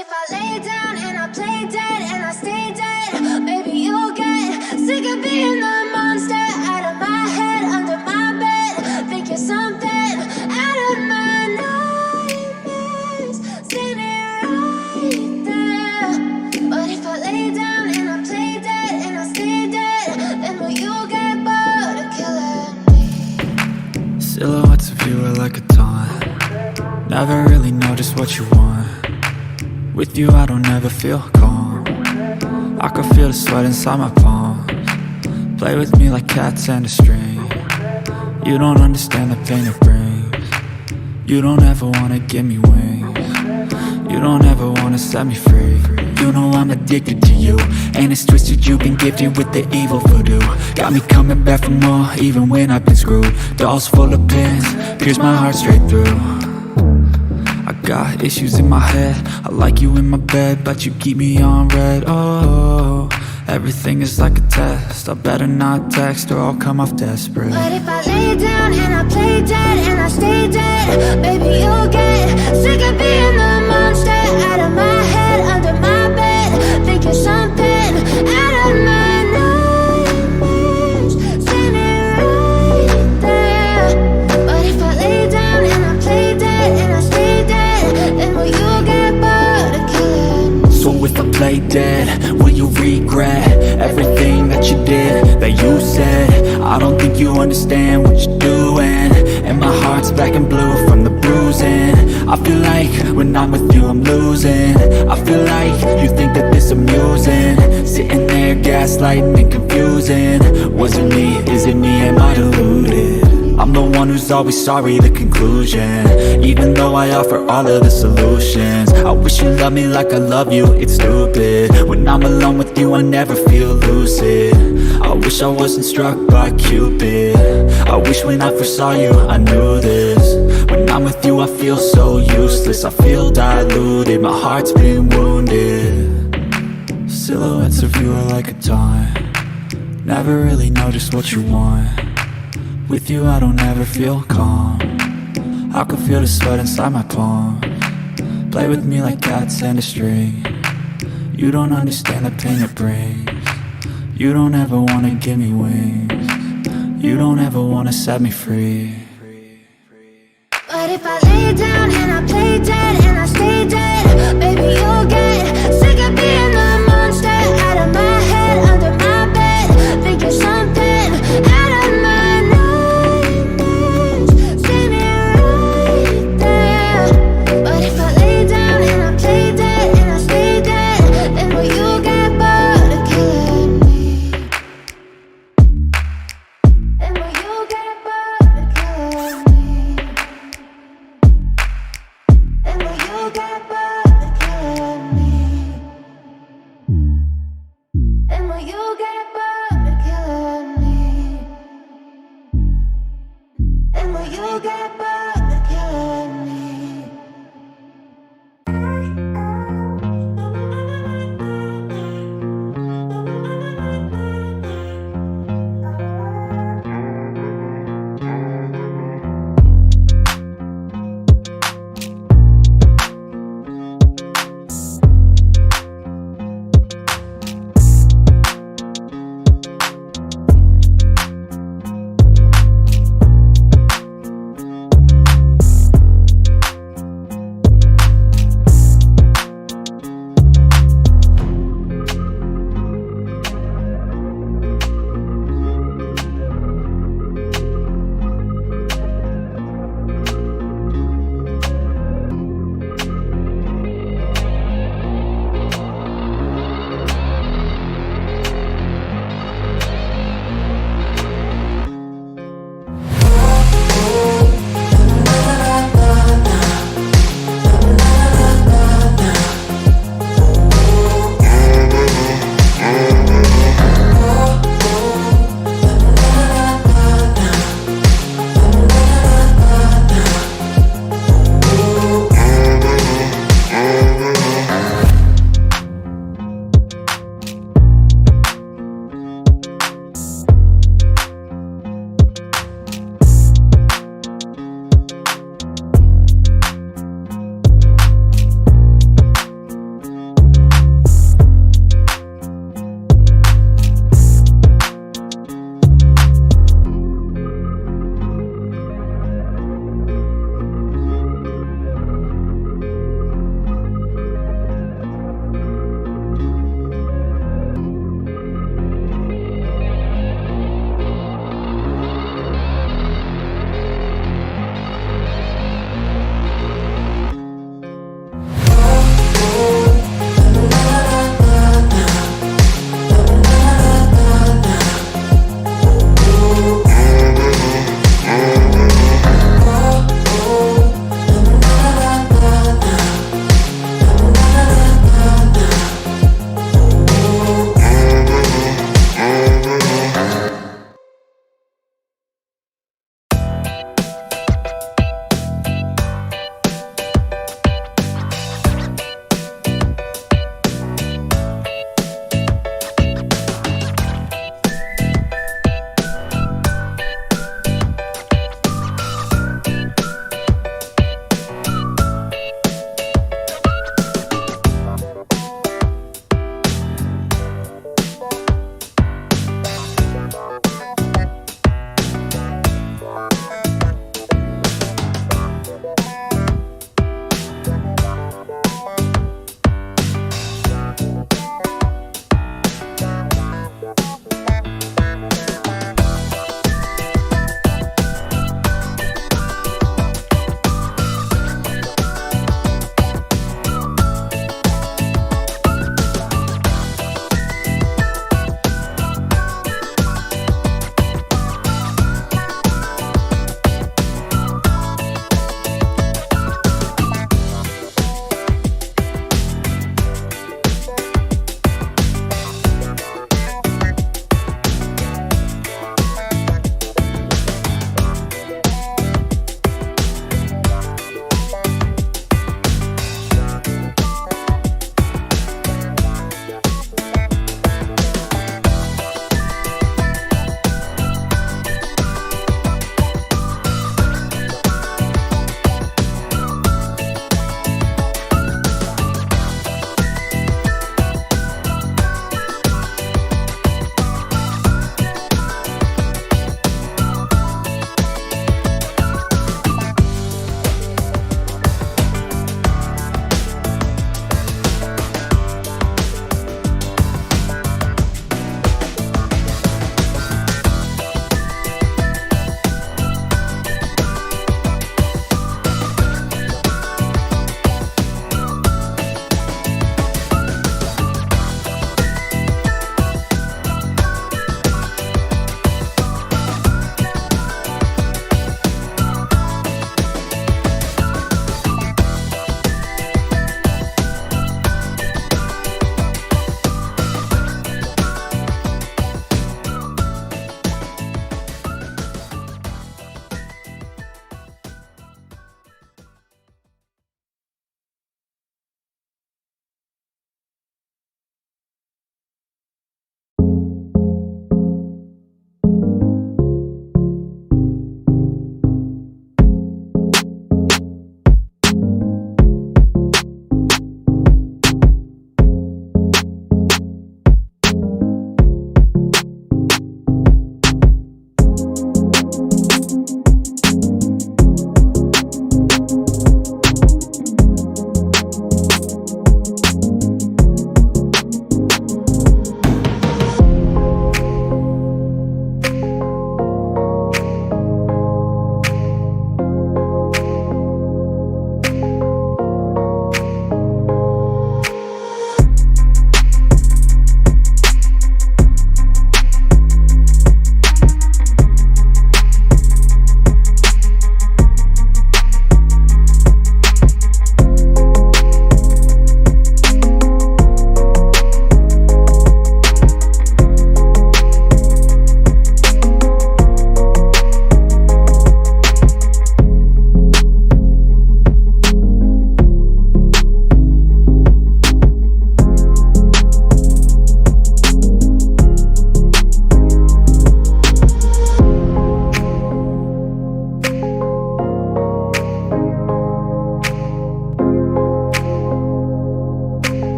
if I lay down and I play dead and I stay dead, maybe you'll get sick of being the monster out of my head, under my bed. Think you're something out of my nightmares, standing right there. But if I lay down and I play dead and I stay dead, then will you get bored of killing me? Silhouettes of you are like a taunt. Never really know just what you want. With you I don't ever feel calm. I can feel the sweat inside my palms. Play with me like cats and a string. You don't understand the pain it brings. You don't ever wanna give me wings. You don't ever wanna set me free. You know I'm addicted to you, and it's twisted, you've been gifted with the evil voodoo. Got me coming back for more, even when I've been screwed. Dolls full of pins, pierce my heart straight through. I got issues in my head, I like you in my bed, but you keep me on red. Oh, everything is like a test, I better not text or I'll come off desperate. But if I lay down and I play dead and I stay dead, baby you'll get sick of being the monster out of my head, under my bed. Think you're something out of my nightmares, standing right there. But if I lay down and I play dead and I stay dead, then will you get bored of killing me? So if I play dead, will you regret everything that you did, that you said? I don't think you understand what you're doing, and my heart's black and blue from the bruising. I feel like when I'm with you I'm losing. I feel like you think that this amusing, sitting there gaslighting and confusing. Was it me? Is it me? Am I deluded? I'm the one who's always sorry, the conclusion. Even though I offer all of the solutions, I wish you loved me like I love you, it's stupid. When I'm alone with you I never feel lucid. I wish I wasn't struck by Cupid. I wish when I first saw you I knew this. When I'm with you I feel so useless, I feel diluted, my heart's been wounded. Silhouettes of you are like a taunt. Never really know just what you want. With you I don't ever feel calm. I can feel the sweat inside my palms. Play with me like cats and a string. You don't understand the pain it brings. You don't ever wanna give me wings. You don't ever wanna set me free. But if I lay down and I play dead and I stay